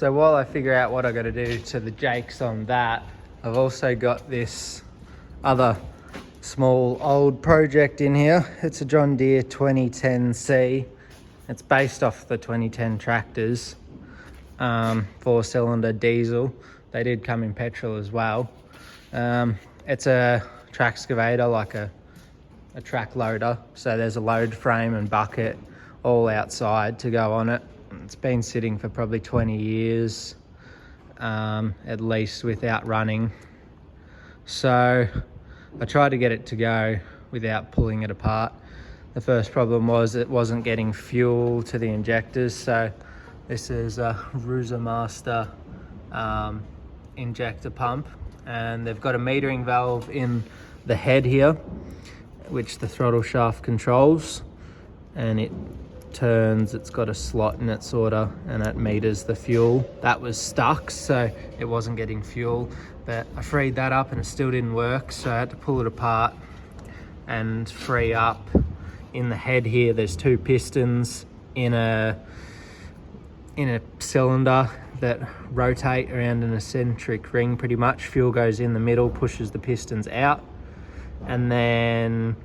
So while I figure out what I got to do to the jakes on that, I've also got this other small old project in here. It's a John Deere 2010C. It's based off the 2010 tractors, 4-cylinder diesel. They did come in petrol as well. It's a traxcavator, like a track loader. So there's a load frame and bucket all outside to go on it. It's been sitting for probably 20 years, at least, without running. So I tried to get it to go without pulling it apart. The first problem was it wasn't getting fuel to the injectors. So this is a reassemble injector pump, and they've got a metering valve in the head here, which the throttle shaft controls, and it turns, it's got a slot in it sorta, and it meters the fuel. That was stuck, so it wasn't getting fuel, but I freed that up and it still didn't work, so I had to pull it apart and free up. In the head here, there's 2 pistons in a cylinder that rotate around an eccentric ring pretty much. Fuel goes in the middle, pushes the pistons out, and then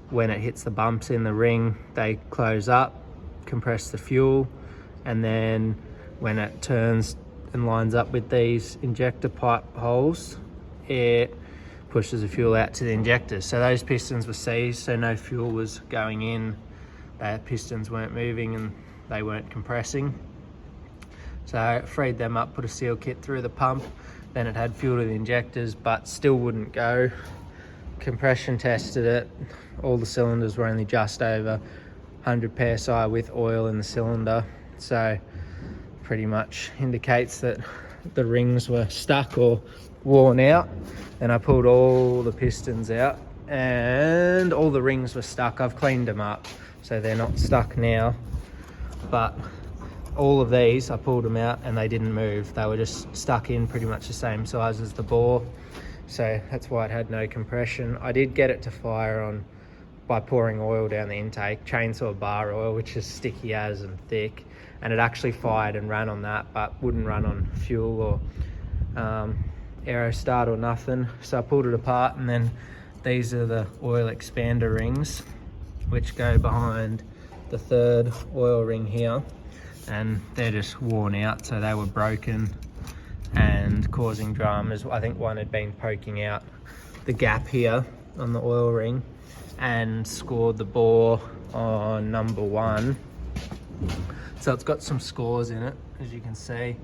when it hits the bumps in the ring, they close up, compress the fuel, and then when it turns and lines up with these injector pipe holes, it pushes the fuel out to the injectors. So those pistons were seized, so no fuel was going in. The pistons weren't moving and they weren't compressing. So I freed them up, put a seal kit through the pump, then it had fuel to the injectors, but still wouldn't go. Compression tested it, all the cylinders were only just over 100 psi with oil in the cylinder, so pretty much indicates that the rings were stuck or worn out. And I pulled all the pistons out and all the rings were stuck. I've cleaned them up so they're not stuck now, but all of these I pulled them out and they didn't move. They were just stuck in pretty much the same size as the bore, so that's why it had no compression. I did get it to fire on by pouring oil down the intake, chainsaw bar oil, which is sticky as and thick, and it actually fired and ran on that, but wouldn't run on fuel or aerostart or nothing. So I pulled it apart, and then these are the oil expander rings, which go behind the 3rd oil ring here, and they're just worn out, so they were broken and causing dramas. I think one had been poking out the gap here on the oil ring and scored the bore on number 1. So it's got some scores in it, as you can see.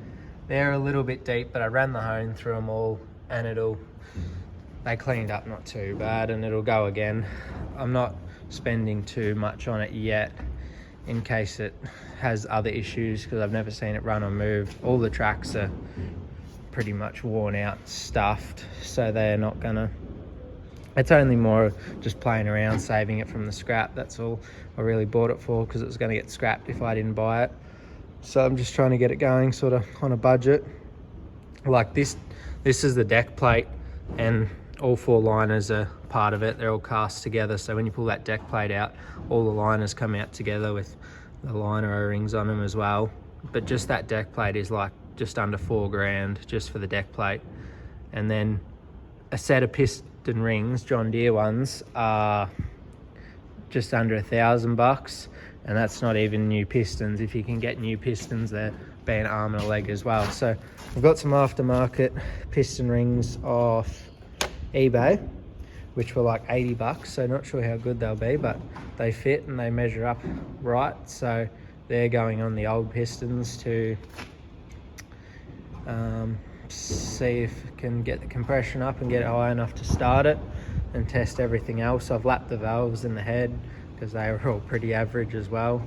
They're a little bit deep, but I ran the hone through them all, and they cleaned up not too bad, and it'll go again. I'm not spending too much on it yet in case it has other issues, because I've never seen it run or move. All the tracks are pretty much worn out, stuffed, so they're not gonna, it's only more just playing around, saving it from the scrap. That's all I really bought it for, because it was going to get scrapped if I didn't buy it. So I'm just trying to get it going sort of on a budget. Like this is the deck plate, and all 4 liners are part of it. They're all cast together, so when you pull that deck plate out, all the liners come out together with the liner O-rings on them as well. But just that deck plate is like just under $4,000 just for the deck plate. And then a set of piston rings, John Deere ones, are just under $1,000, and that's not even new pistons. If you can get new pistons, they're be an arm and a leg as well. So I've got some aftermarket piston rings off eBay, which were like $80, so not sure how good they'll be, but they fit and they measure up right. So they're going on the old pistons to see if it can get the compression up and get it high enough to start it, and test everything else. I've lapped the valves in the head because they were all pretty average as well.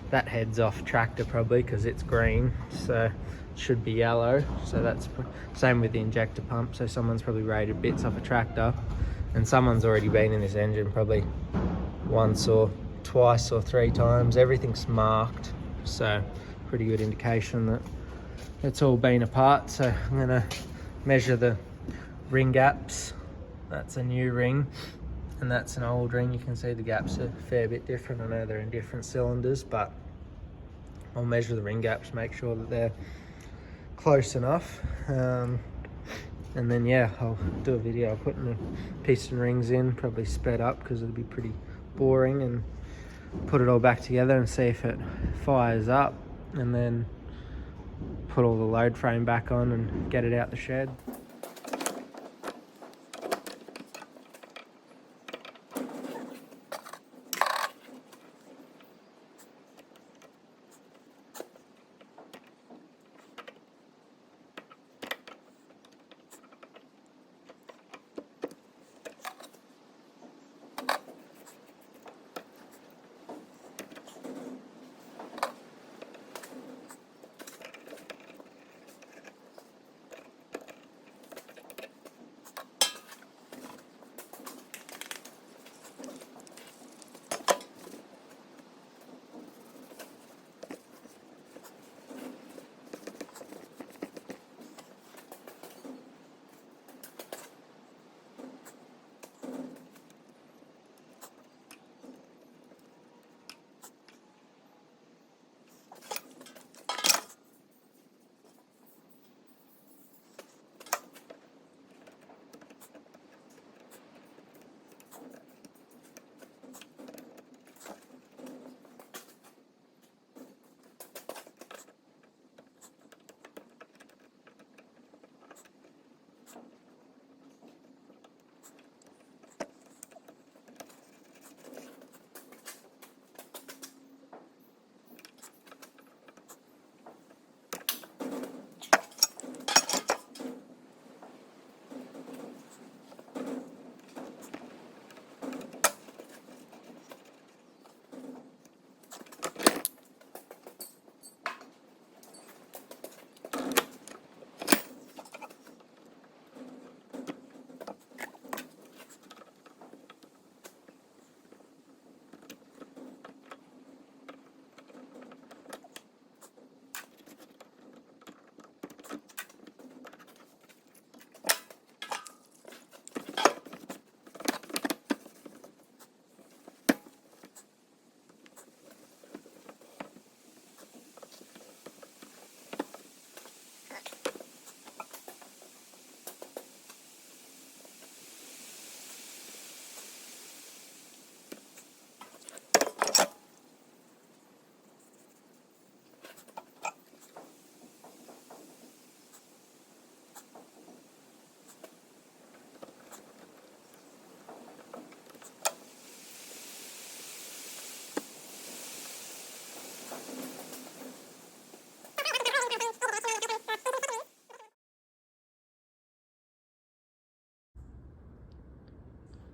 That head's off tractor probably because it's green, so it should be yellow. So that's same with the injector pump. So someone's probably rated bits off a tractor, and someone's already been in this engine probably once or twice or 3 times. Everything's marked, so pretty good indication that it's all been apart. So I'm gonna measure the ring gaps. That's a new ring and that's an old ring. You can see the gaps are a fair bit different. I know they're in different cylinders, but I'll measure the ring gaps, make sure that they're close enough. And then yeah, I'll do a video of putting the piston rings in, probably sped up because it'll be pretty boring, and put it all back together and see if it fires up, and then put all the load frame back on and get it out the shed.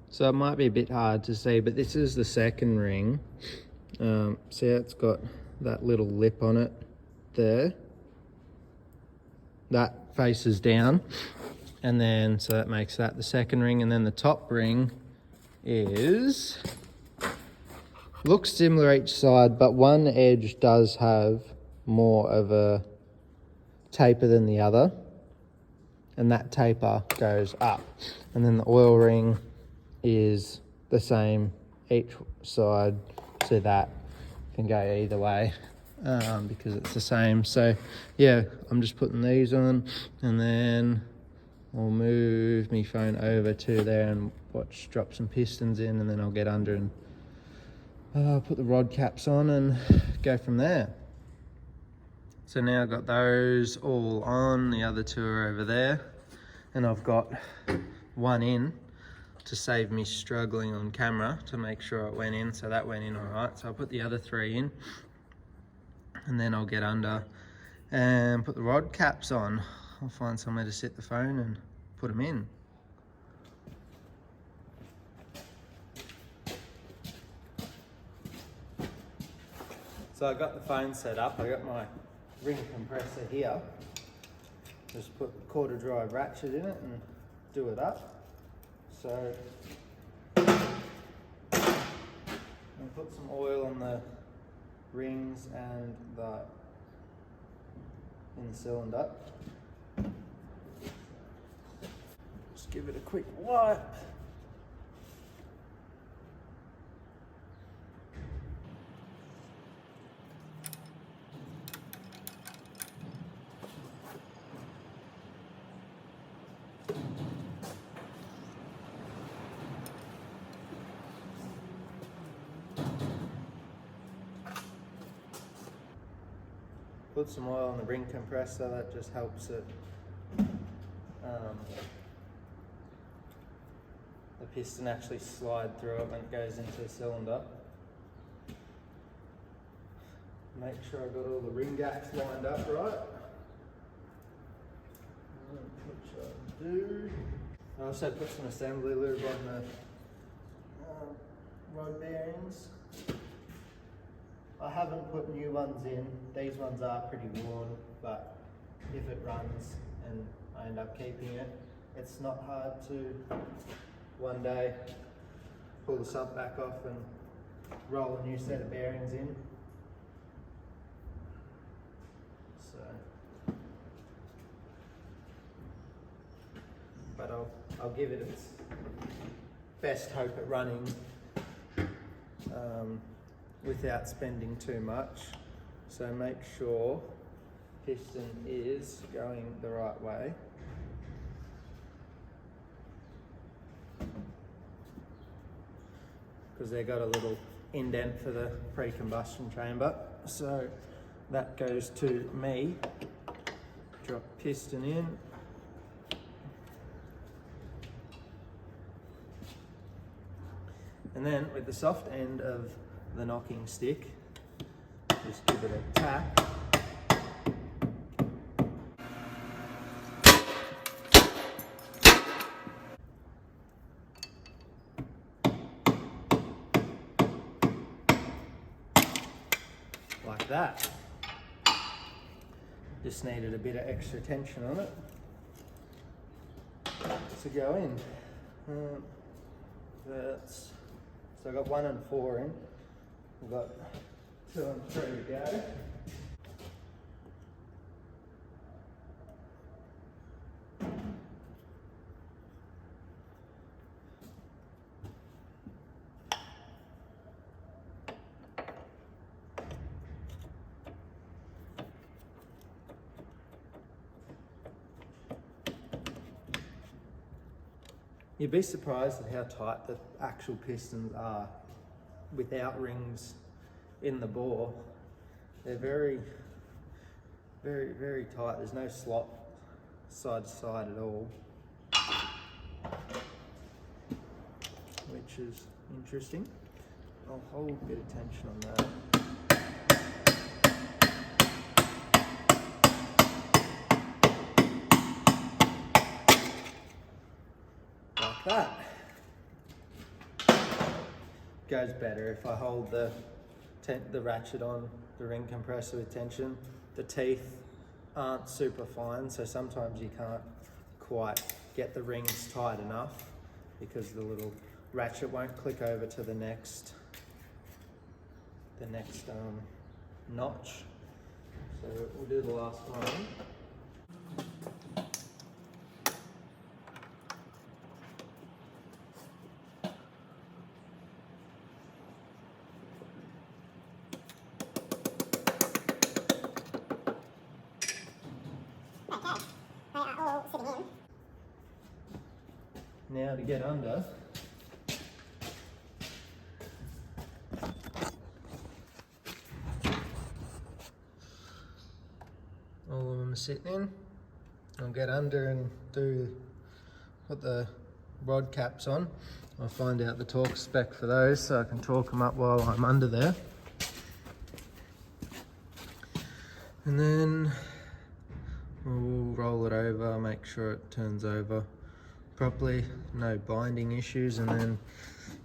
So it might be a bit hard to see, but this is the second ring. See how it's got that little lip on it there? That faces down. And then, so that makes that the second ring. And then the top ring is, looks similar each side, but one edge does have more of a taper than the other. And that taper goes up. And then the oil ring is the same each side, so that can go either way because it's the same. So yeah, I'm just putting these on, and then I'll move my phone over to there and drop some pistons in, and then I'll get under and put the rod caps on and go from there. So now I've got those all on, the other two are over there, and I've got one in to save me struggling on camera to make sure it went in. So that went in all right. So I'll put the other three in, and then I'll get under and put the rod caps on. I'll find somewhere to sit the phone and put them in. So I got the phone set up. I got my ring compressor here. Just put the quarter drive ratchet in it and do it up. So I'll put some oil on the rings and in the cylinder. Just give it a quick wipe. put some oil on the ring compressor. That just helps it the piston actually slide through it when it goes into the cylinder. Make sure I've got all the ring gaps lined up right. Which I do. I also put some assembly lube on the rod bearings. I haven't put new ones in. These ones are pretty worn, but if it runs and I end up keeping it, it's not hard to one day pull the sump back off and roll a new set of bearings in. So, but I'll give it its best hope at running without spending too much. So make sure piston is going the right way. Because they've got a little indent for the pre-combustion chamber. So that goes to me. Drop piston in. And then with the soft end of the knocking stick, just give it a tap. Like that. Just needed a bit of extra tension on it to go in. So I got 1 and 4 in. We've got 2 and 3 to go. You'd be surprised at how tight the actual pistons are without rings in the bore. They're very, very, very tight. There's no slot side to side at all, which is interesting. I'll hold a bit of tension on that. That goes better if I hold the ratchet on the ring compressor with tension. The teeth aren't super fine, so sometimes you can't quite get the rings tight enough because the little ratchet won't click over to the next notch. So we'll do the last one. Now to get under, all of them are sitting in. I'll get under and put the rod caps on. I'll find out the torque spec for those so I can torque them up while I'm under there. And then we'll roll it over, make sure it turns over properly, no binding issues, and then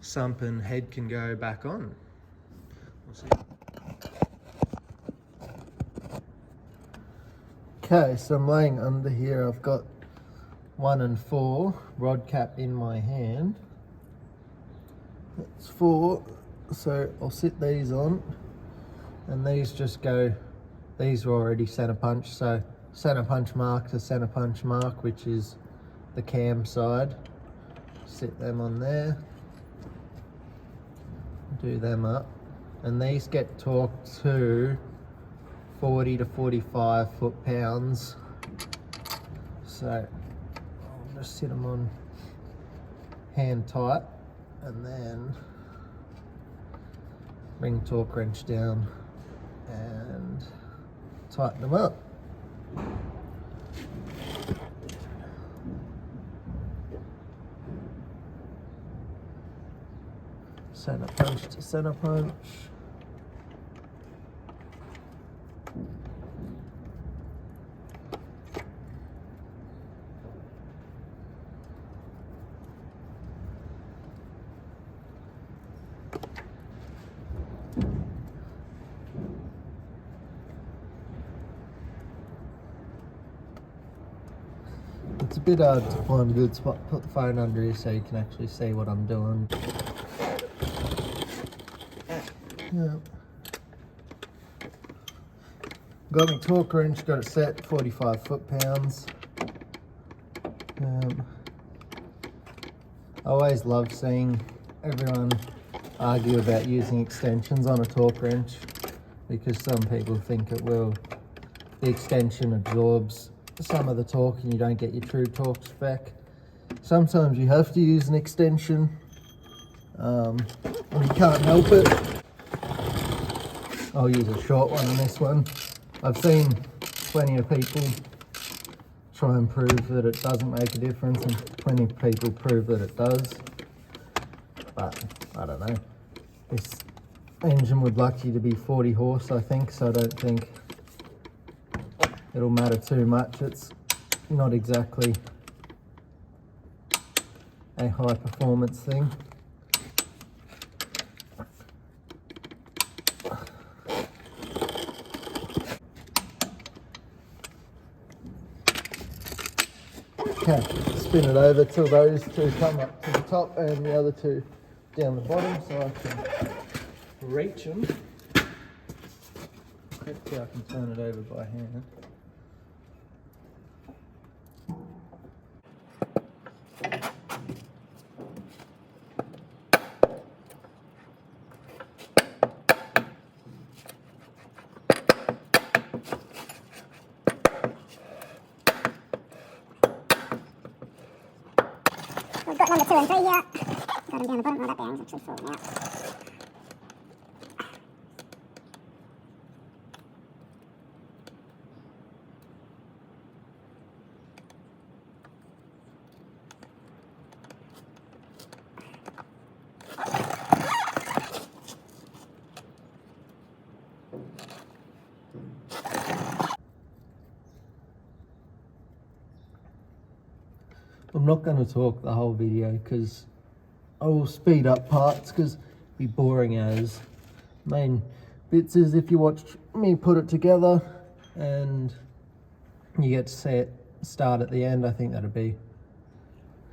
sump and head can go back on. We'll see. Okay, so I'm laying under here. I've got 1 and 4 rod cap in my hand. That's 4, so I'll sit these on, and these just go, these are already center punch, so center punch mark to center punch mark, which is the cam side. Sit them on there, do them up, and these get torqued to 40 to 45 foot-pounds. So I'll just sit them on hand tight and then ring torque wrench down and tighten them up. Center punch to center punch. It's a bit hard to find a good spot to put the phone under here so you can actually see what I'm doing. Yeah. Got my torque wrench, got it set 45 foot-pounds. I always love seeing everyone argue about using extensions on a torque wrench because some people think it will. The extension absorbs some of the torque and you don't get your true torque spec. Sometimes you have to use an extension and you can't help it. I'll use a short one on this one. I've seen plenty of people try and prove that it doesn't make a difference and plenty of people prove that it does. But I don't know. This engine would like you to be 40 horse, I think, so I don't think it'll matter too much. It's not exactly a high performance thing. Okay, spin it over till those two come up to the top and the other two down the bottom so I can reach them. Hopefully I can turn it over by hand. We've got number 2 and 3 here. Got them down the bottom. Oh, that bearing's actually falling out. I'm not going to talk the whole video because I will speed up parts because it'd be boring as. Main bits is if you watch me put it together and you get to see it start at the end, I think that'd be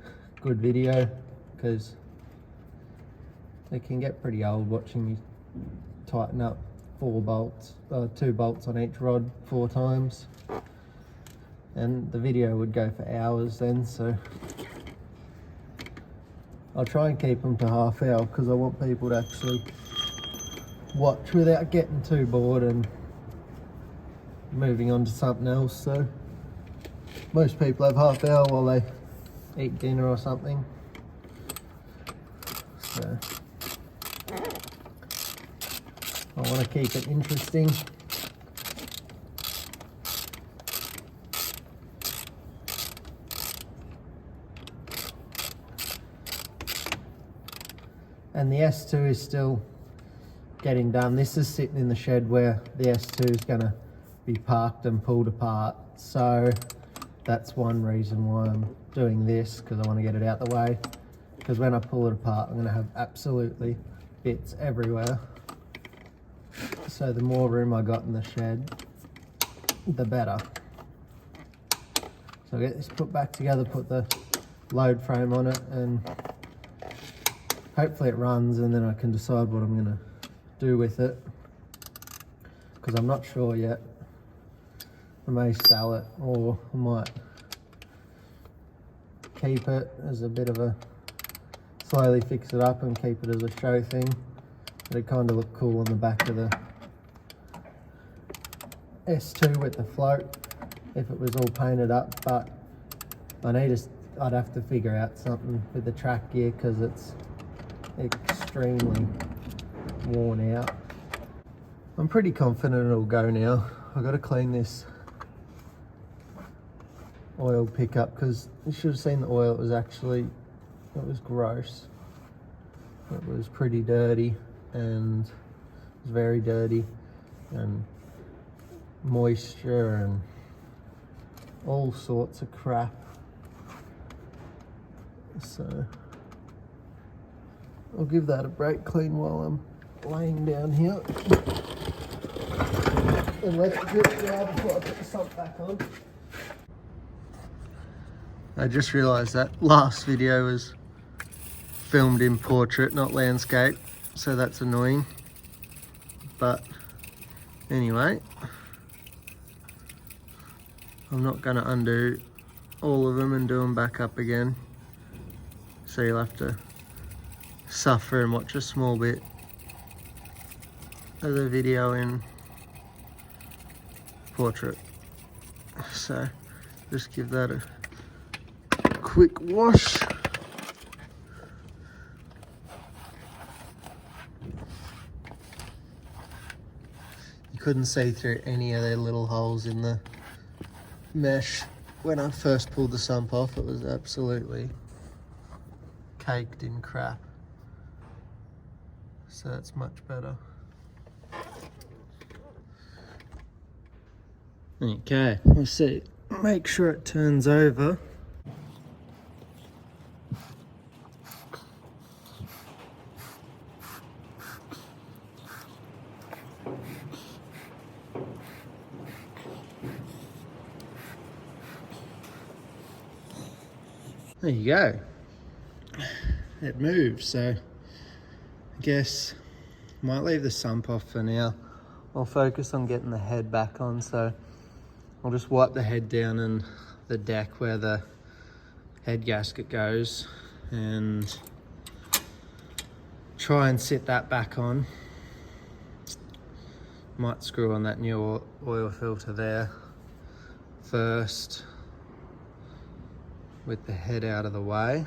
a good video because it can get pretty old watching me tighten up 2 bolts on each rod 4 times. And the video would go for hours then, so I'll try and keep them to half hour because I want people to actually watch without getting too bored and moving on to something else. So most people have half hour while they eat dinner or something. So I want to keep it interesting. And the S2 is still getting done. This is sitting in the shed where the S2 is going to be parked and pulled apart. So that's one reason why I'm doing this, because I want to get it out the way. Because when I pull it apart, I'm going to have absolutely bits everywhere. So the more room I got in the shed, the better. So I'll get this put back together, put the load frame on it, and hopefully it runs, and then I can decide what I'm going to do with it, because I'm not sure yet. I may sell it, or I might keep it as a bit of a, slowly fix it up and keep it as a show thing. But it kind of looked cool on the back of the S2 with the float if it was all painted up, but I'd have to figure out something with the track gear because it's extremely worn out. I'm pretty confident it'll go now. I got to clean this oil pickup because you should have seen the oil. It was gross. It was pretty dirty, and it was very dirty, and moisture and all sorts of crap. So I'll give that a brake clean while I'm laying down here. And let it drip dry before I put the sump back on. I just realised that last video was filmed in portrait, not landscape, so that's annoying. But anyway, I'm not going to undo all of them and do them back up again. So you'll have to suffer and watch a small bit of the video in portrait. So just give that a quick wash. You couldn't see through any of their little holes in the mesh when I first pulled the sump off. It was absolutely caked in crap, so that's much better. Okay, let's see, make sure it turns over. There you go. It moves, so I guess I might leave the sump off for now. I'll focus on getting the head back on, so I'll just wipe the head down and the deck where the head gasket goes and try and sit that back on. Might screw on that new oil filter there first with the head out of the way.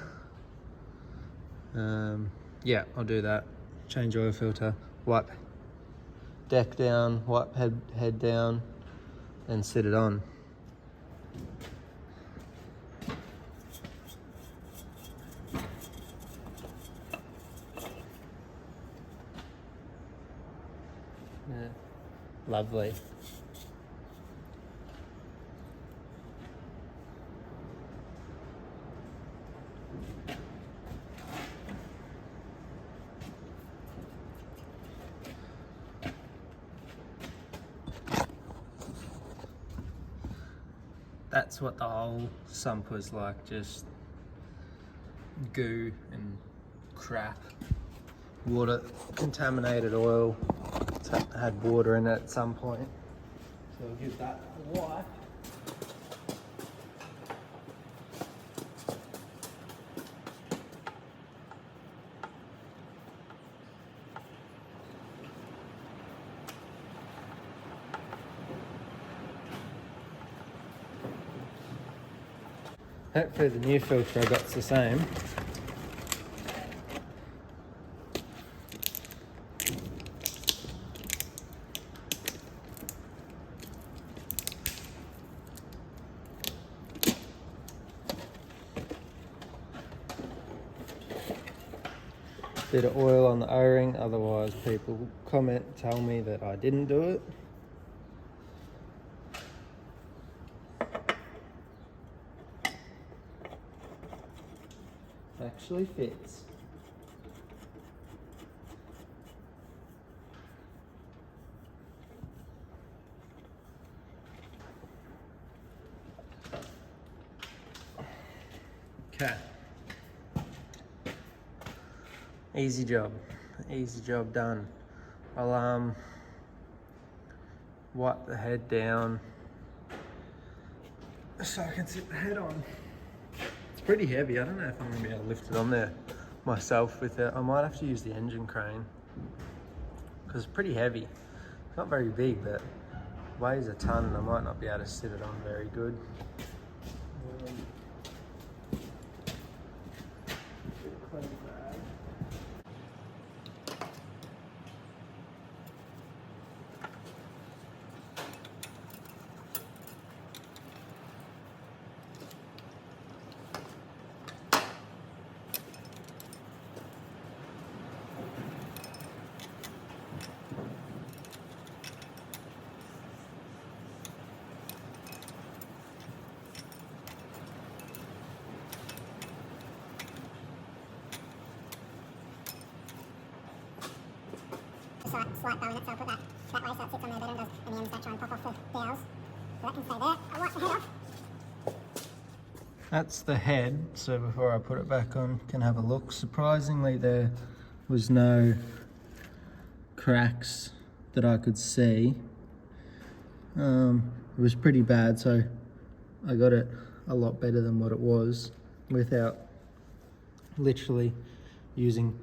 Yeah, I'll do that. Change oil filter, wipe deck down, wipe head down, and sit it on. Yeah, lovely. That's what the whole sump was like, just goo and crap. Water, contaminated oil, had water in it at some point. So we'll give that a wipe. Hopefully the new filter I got's the same. Bit of oil on the O-ring, otherwise people comment, tell me that I didn't do it. Actually fits. Okay. Easy job done. I'll wipe the head down so I can sit the head on. It's pretty heavy. I don't know if I'm gonna be able to lift it on there myself with it. I might have to use the engine crane because it's pretty heavy. It's not very big, but weighs a ton and I might not be able to sit it on very good. slight bow in it, so I'll put that way so it sits on there better and the ends don't try and pop off the dowels. So that can stay there. I'll wipe the head off. That's the head, so before I put it back on, can have a look. Surprisingly, there was no cracks that I could see. It was pretty bad, so I got it a lot better than what it was without literally using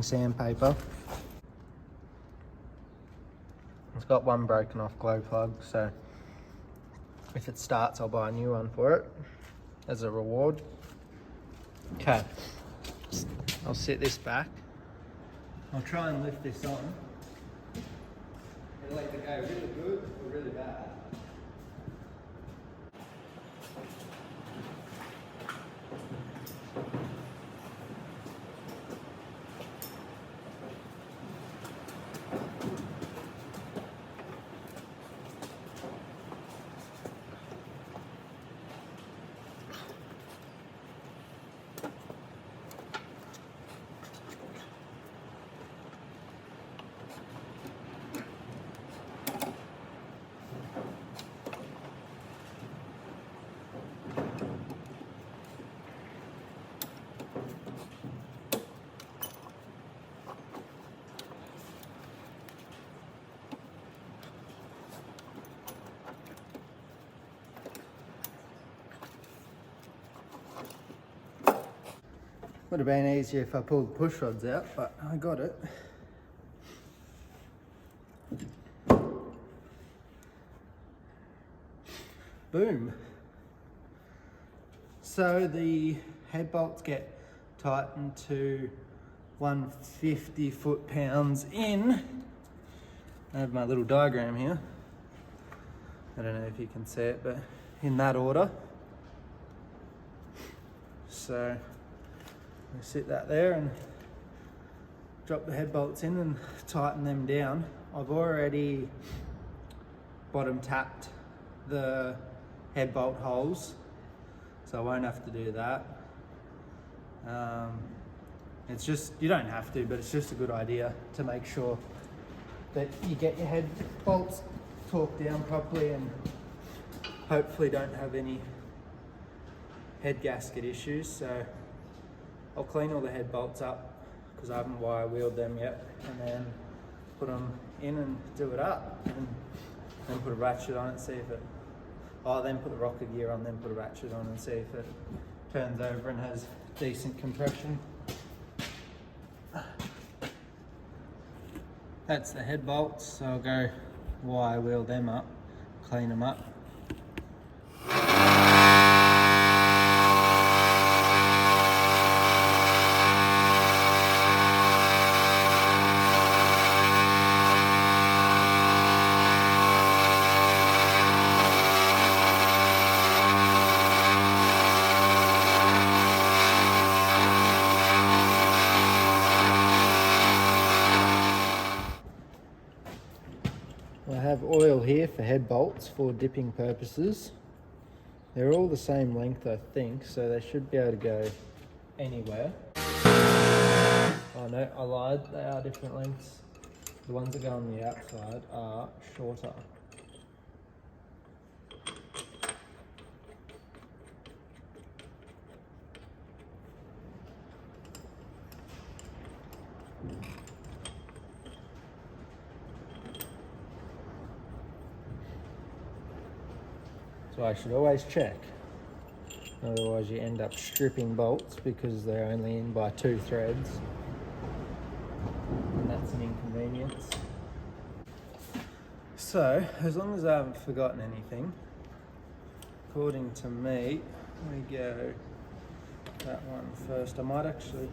sandpaper. It's got one broken off glow plug, so if it starts, I'll buy a new one for it as a reward. Okay, I'll sit this back. I'll try and lift this on. It'll either go really good or really bad. Would have been easier if I pulled the push rods out, but I got it. Boom. So the head bolts get tightened to 150 foot-pounds in. I have my little diagram here. I don't know if you can see it, but in that order. So we sit that there and drop the head bolts in and tighten them down. I've already bottom tapped the head bolt holes, so I won't have to do that. It's just, you don't have to, but it's just a good idea to make sure that you get your head bolts torqued down properly and hopefully don't have any head gasket issues. So I'll clean all the head bolts up because I haven't wire wheeled them yet, and then put them in and do it up, and then put a ratchet on it, see if it, then put the rocker gear on, then put a ratchet on and see if it turns over and has decent compression. That's the head bolts, so I'll go wire wheel them up, clean them up. I have oil here for head bolts for dipping purposes. They're all the same length, I think, so they should be able to go anywhere. Oh no, I lied, they are different lengths. The ones that go on the outside are shorter. So I should always check, otherwise you end up stripping bolts because they're only in by 2 threads, and that's an inconvenience. So as long as I haven't forgotten anything, according to me, we go that one first. I might actually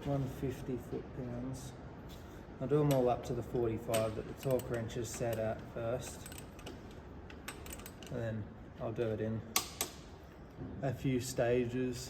150 foot-pounds. I'll do them all up to the 45 that the torque wrench is set at first. And then I'll do it in a few stages.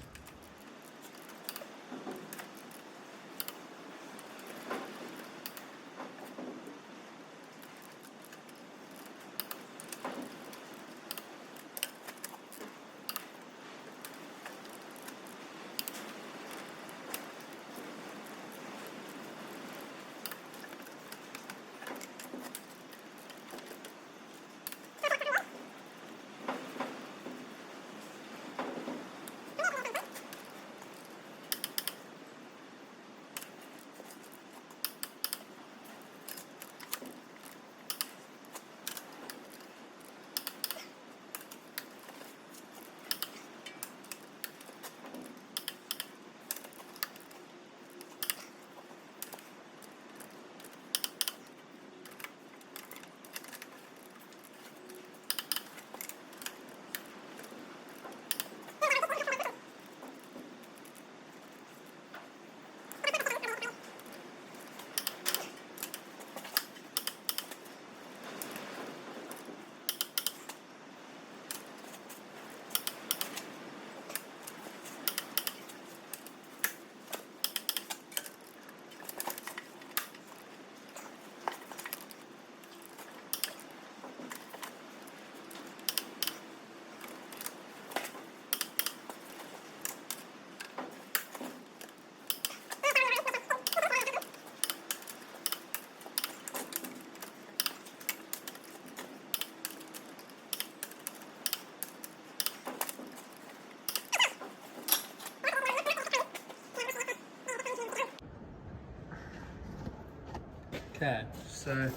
Okay, so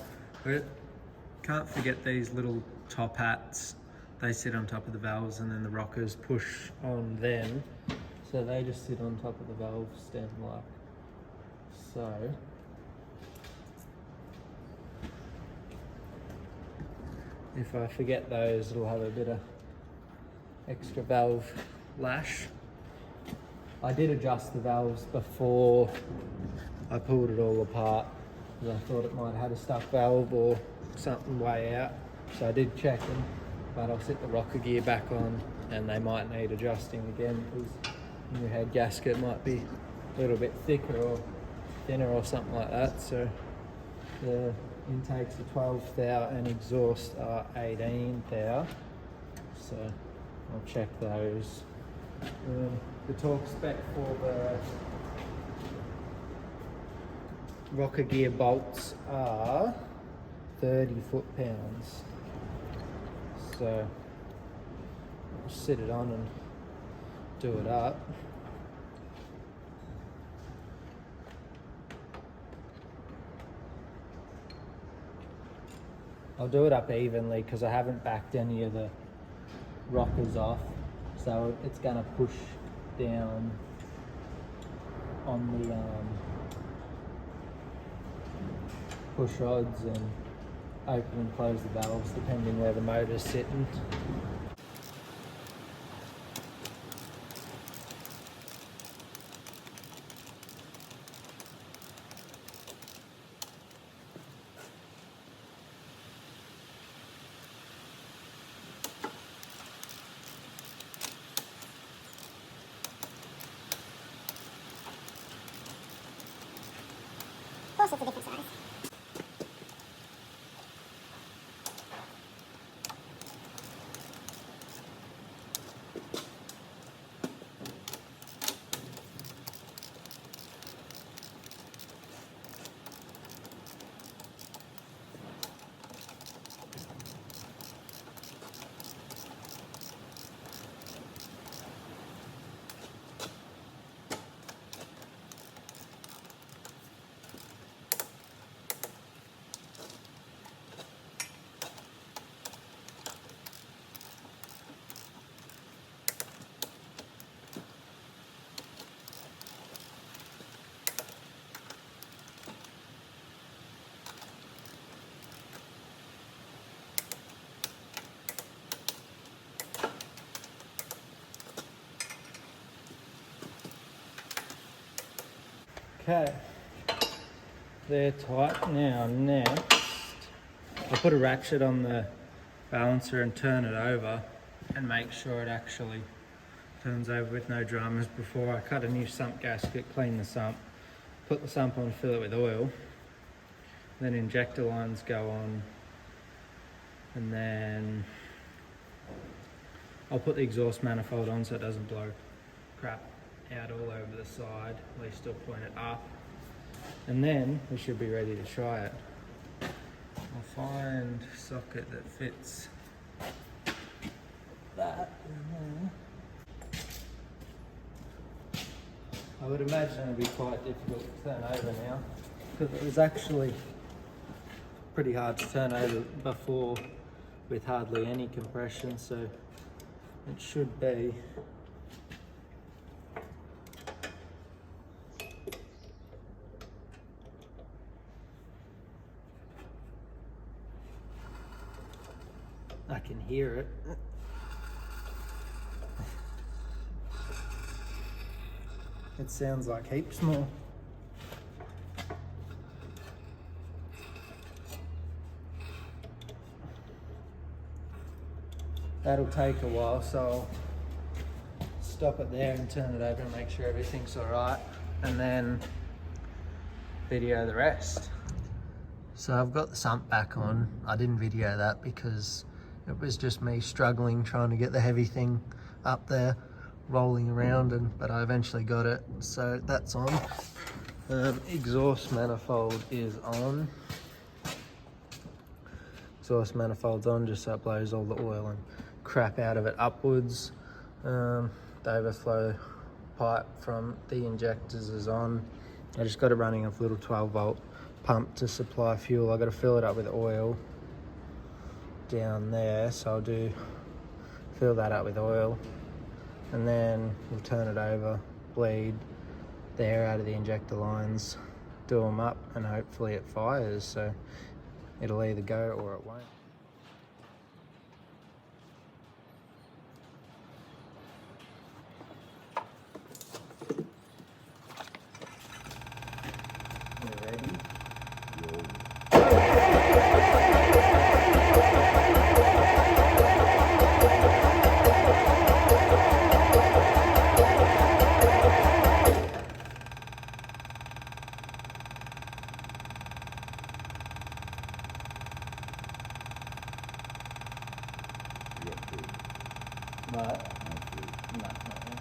we can't forget these little top hats. They sit on top of the valves and then the rockers push on them. So they just sit on top of the valve stem like so. If I forget those, it'll have a bit of extra valve lash. I did adjust the valves before I pulled it all apart because I thought it might have had a stuck valve or something way out. So I did check them, but I'll set the rocker gear back on and they might need adjusting again because the new head gasket might be a little bit thicker or thinner or something like that. So the intakes are 12 thou and exhaust are 18 thou. So I'll check those. The torque spec for the rocker gear bolts are 30 foot-pounds. So I'll sit it on and do it up. I'll do it up evenly because I haven't backed any of the rockers off, so it's going to push down on the push rods and open and close the valves depending where the motor's sitting. Of course, it's a different size. Okay, they're tight now. Next, I'll put a ratchet on the balancer and turn it over and make sure it actually turns over with no dramas before I cut a new sump gasket, clean the sump, put the sump on, fill it with oil, then injector lines go on, and then I'll put the exhaust manifold on so it doesn't blow crap out all over the side. At least I'll point it up, and then we should be ready to try it. I'll find a socket that fits that in there. I would imagine it'll be quite difficult to turn over now because it was actually pretty hard to turn over before with hardly any compression, so it should be. I can hear it. It sounds like heaps more. That'll take a while, so I'll stop it there and turn it over and make sure everything's all right, and then video the rest. So I've got the sump back on. I didn't video that because it was just me struggling trying to get the heavy thing up there, rolling around, but I eventually got it. So that's on. Exhaust manifold is on. Exhaust manifold's on just so it blows all the oil and crap out of it upwards. The overflow pipe from the injectors is on. I just got it running off little 12 volt pump to supply fuel. I've got to fill it up with oil down there, so I'll fill that up with oil, and then we'll turn it over, bleed the air out of the injector lines, do them up, and hopefully it fires, so it'll either go or it won't. You ready? But no, not yet.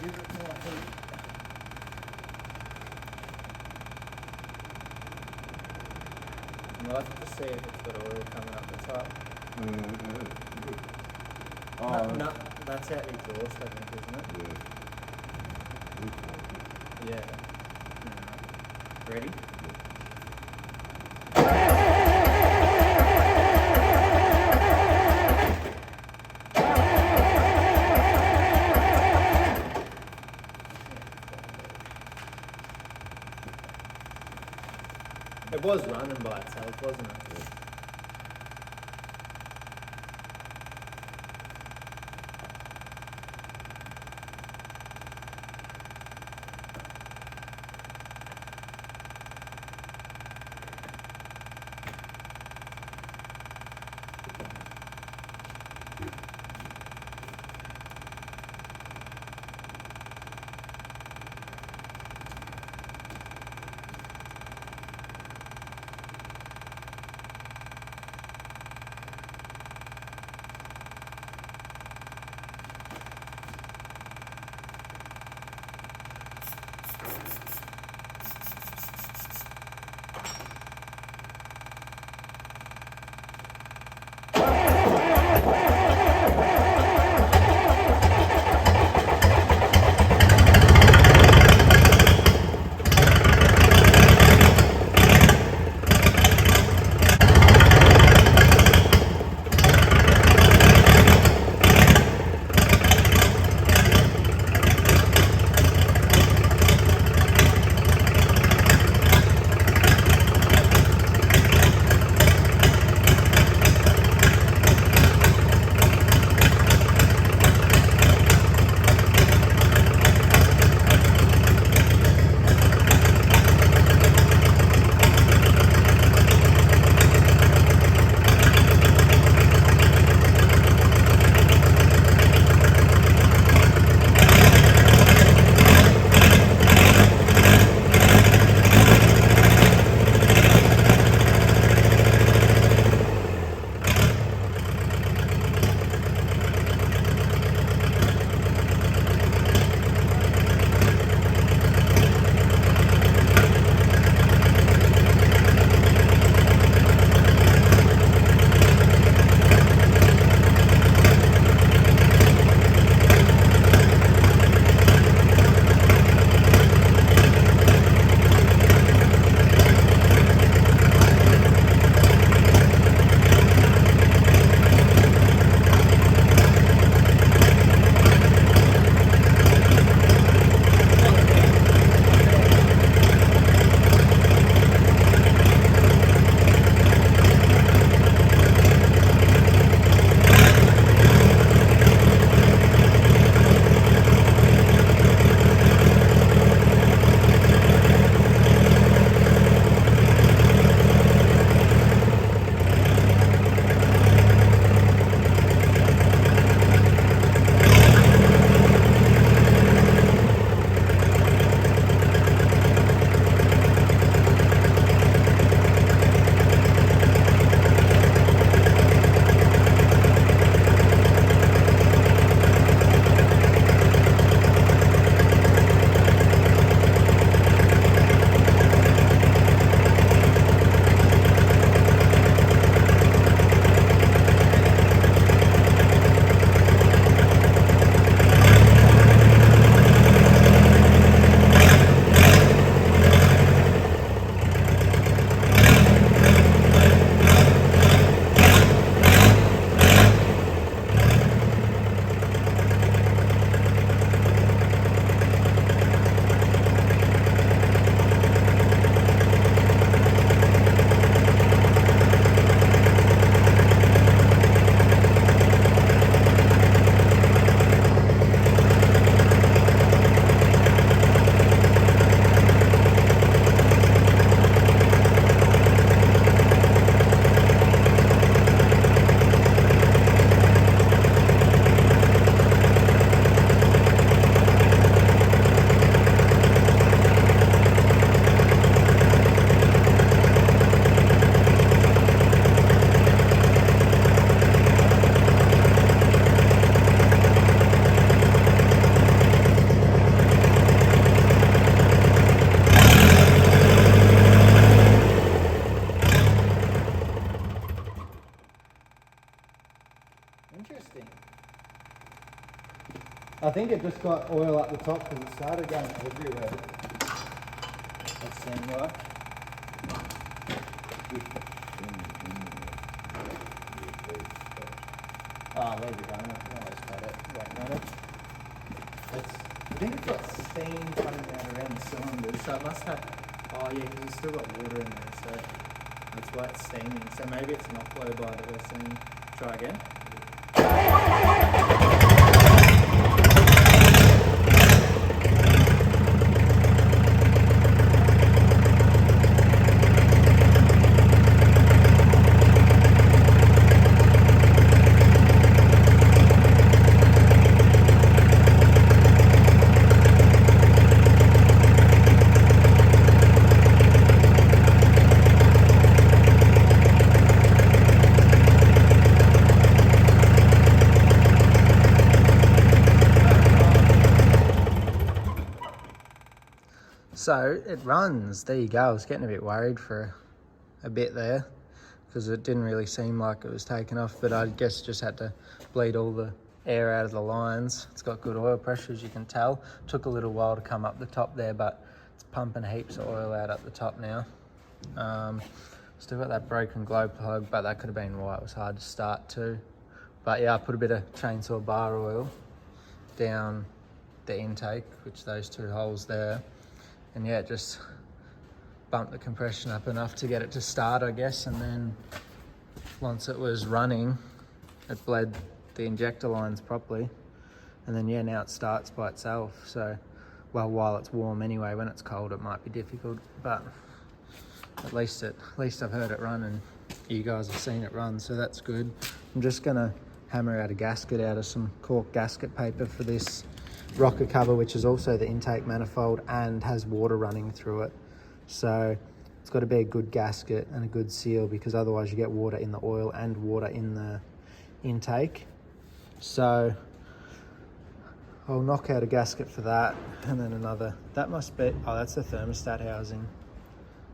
Give it more heat. I'd like to see if it's got oil coming up the top. No, that's our exhaust, I think, isn't it? Yeah. Ready? It was running by itself, wasn't it? I think it just got oil up the top because it started going everywhere. That seemed like. Oh, there we go. Always got it. Waiting on it. I think it's got steam coming out around the cylinders, so it must have. Oh yeah, because it's still got water in there, so that's why it's steaming. So maybe it's not blow by that we're seeing. Try again. So it runs. There you go. I was getting a bit worried for a bit there because it didn't really seem like it was taking off, but I guess just had to bleed all the air out of the lines. It's got good oil pressure, as you can tell. Took a little while to come up the top there, but it's pumping heaps of oil out at the top now. Still got that broken glow plug, but that could have been why it was hard to start too. But yeah, I put a bit of chainsaw bar oil down the intake, which those two holes there. And yeah, just bumped the compression up enough to get it to start, I guess. And then once it was running, it bled the injector lines properly. And then yeah, now it starts by itself. So, well, while it's warm anyway, when it's cold, it might be difficult, but at least I've heard it run and you guys have seen it run. So that's good. I'm just gonna hammer out a gasket out of some cork gasket paper for this rocker cover, which is also the intake manifold and has water running through it. So it's got to be a good gasket and a good seal, because otherwise you get water in the oil and water in the intake. So I'll knock out a gasket for that, and then another. That must be, oh, that's the thermostat housing.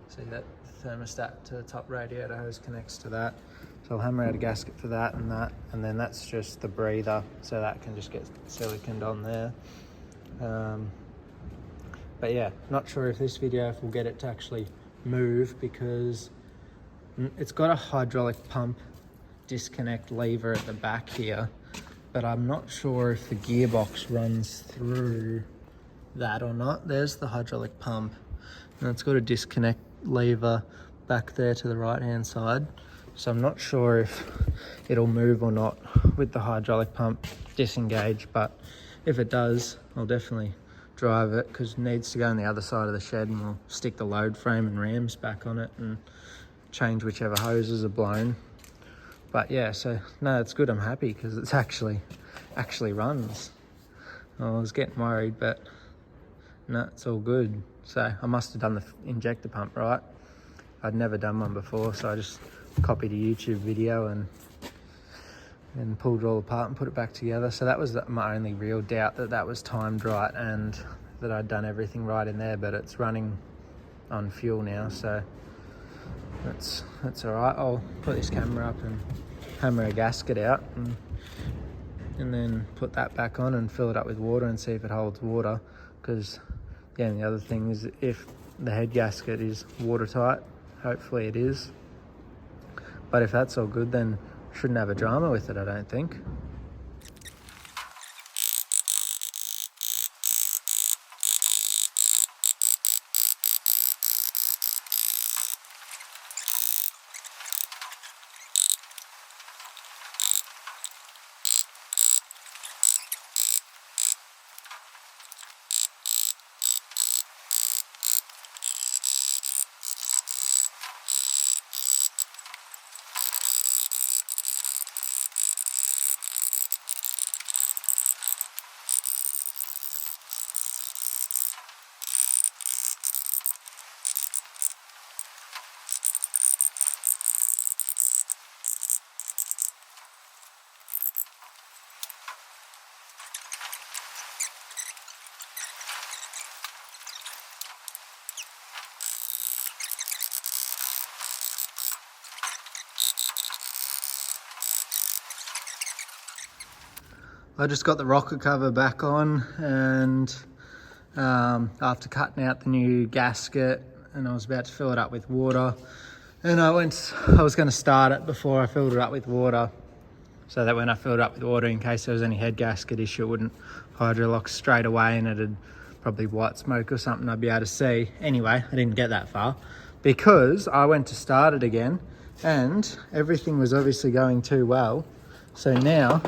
See that thermostat to the top radiator hose connects to that. So I'll hammer out a gasket for that, and then that's just the breather, so that can just get siliconed on there. But yeah, not sure if this video, if we'll get it to actually move, because it's got a hydraulic pump disconnect lever at the back here, but I'm not sure if the gearbox runs through that or not. There's the hydraulic pump, and it's got a disconnect lever back there to the right hand side. So I'm not sure if it'll move or not with the hydraulic pump disengaged, but if it does, I'll definitely drive it, because it needs to go on the other side of the shed, and we'll stick the load frame and rams back on it and change whichever hoses are blown. But yeah, so no, it's good. I'm happy because it's actually runs. I was getting worried, but no, it's all good. So I must have done the injector pump right. I'd never done one before, so I just copied a YouTube video and pulled it all apart and put it back together. So that was my only real doubt, that was timed right and that I'd done everything right in there, but it's running on fuel now, so that's all right. I'll put this camera up and hammer a gasket out and then put that back on and fill it up with water and see if it holds water, because yeah, and the other thing is if the head gasket is watertight, hopefully it is. But if that's all good, then shouldn't have a drama with it, I don't think. I just got the rocket cover back on, and after cutting out the new gasket, and I was about to fill it up with water, and I was going to start it before I filled it up with water, so that when I filled it up with water, in case there was any head gasket issue, it wouldn't hydrolock straight away and it'd probably white smoke or something I'd be able to see. Anyway, I didn't get that far because I went to start it again and everything was obviously going too well. So now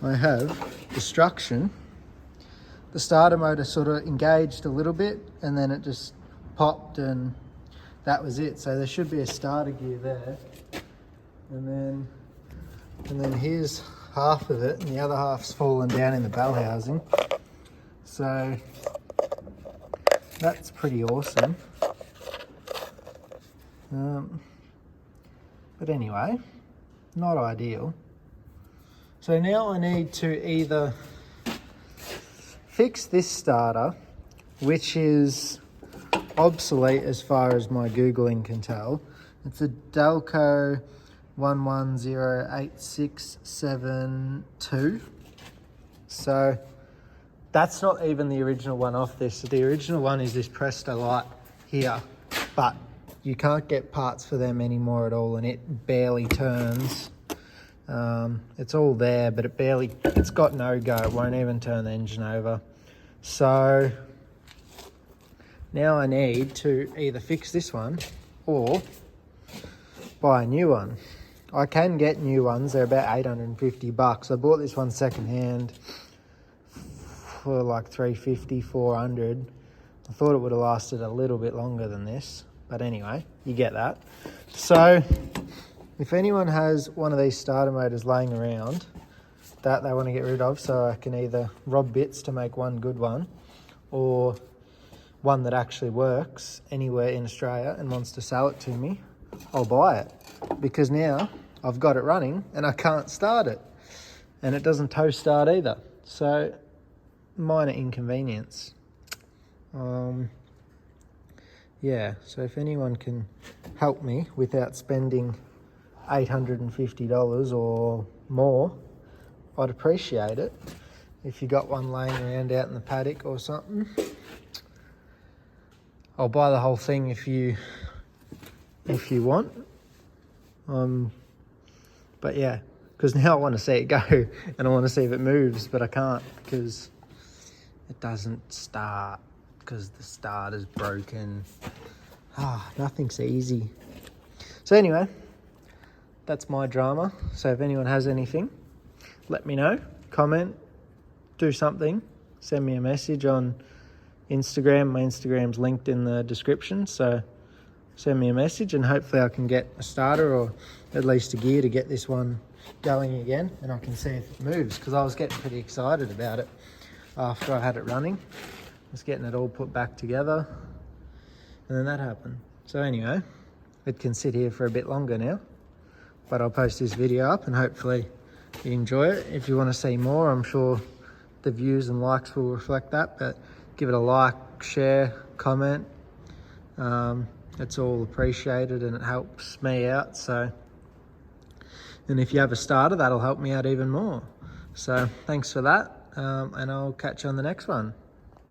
I have destruction. The starter motor sort of engaged a little bit and then it just popped and that was it. So there should be a starter gear there. And then here's half of it and the other half's fallen down in the bell housing. So that's pretty awesome. But anyway, not ideal. So now I need to either fix this starter, which is obsolete as far as my Googling can tell. It's a Delco 110867 So that's not even the original one off this. The original one is this Presto Light here, but you can't get parts for them anymore at all and it barely turns. It's all there, but it's got no go. It won't even turn the engine over. So now I need to either fix this one or buy a new one. I can get new ones, they're about 850 bucks. I bought this one secondhand for like 350, 400. I thought it would have lasted a little bit longer than this, but anyway, you get that. So if anyone has one of these starter motors laying around that they want to get rid of, so I can either rob bits to make one good one or one that actually works anywhere in Australia and wants to sell it to me, I'll buy it, because now I've got it running and I can't start it and it doesn't tow start either. So minor inconvenience. Yeah, so if anyone can help me without spending $850 or more, I'd appreciate it. If you got one laying around out in the paddock or something, I'll buy the whole thing if you want. But yeah, because now I want to see it go and I want to see if it moves, but I can't because it doesn't start because the starter's broken. Nothing's easy. So anyway, that's my drama. So if anyone has anything, let me know, comment, do something, send me a message on Instagram. My Instagram's linked in the description, so send me a message and hopefully I can get a starter or at least a gear to get this one going again and I can see if it moves, because I was getting pretty excited about it after I had it running. I was getting it all put back together and then that happened. So anyway, it can sit here for a bit longer now, but I'll post this video up and hopefully you enjoy it. If you want to see more, I'm sure the views and likes will reflect that, but give it a like, share, comment. It's all appreciated and it helps me out. So, and if you have a starter, that'll help me out even more. So thanks for that, and I'll catch you on the next one.